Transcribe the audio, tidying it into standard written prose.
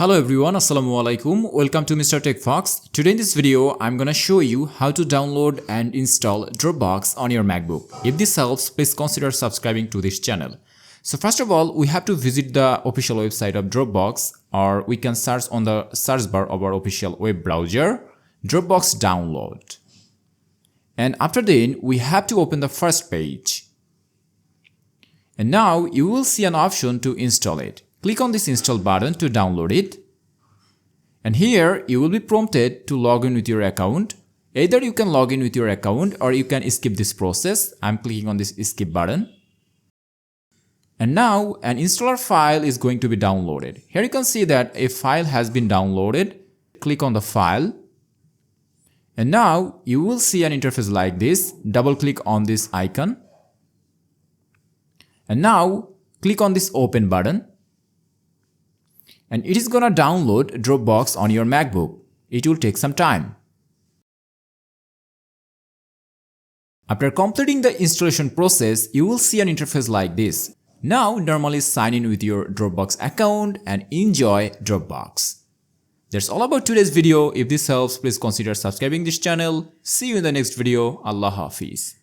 Hello everyone, Assalamu alaikum. Welcome to Mr. TECHFOX. Today in this video, I'm gonna show you how to download and install Dropbox on your MacBook. If this helps, please consider subscribing to this channel. So first of all, we have to visit the official website of Dropbox, or we can search on the search bar of our official web browser, Dropbox download. And after then, we have to open the first page. And now you will see an option to install it. Click on this install button to download it. And here you will be prompted to log in with your account. Either you can log in with your account or you can skip this process. I'm clicking on this skip button. And now an installer file is going to be downloaded. Here you can see that a file has been downloaded. Click on the file. And now you will see an interface like this. Double click on this icon. And now click on this open button. And it is gonna download Dropbox on your MacBook. It will take some time. After completing the installation process, you will see an interface like this. Now normally sign in with your Dropbox account and enjoy Dropbox. That's all about today's video. If this helps, please consider subscribing this channel. See you in the next video. Allah Hafiz.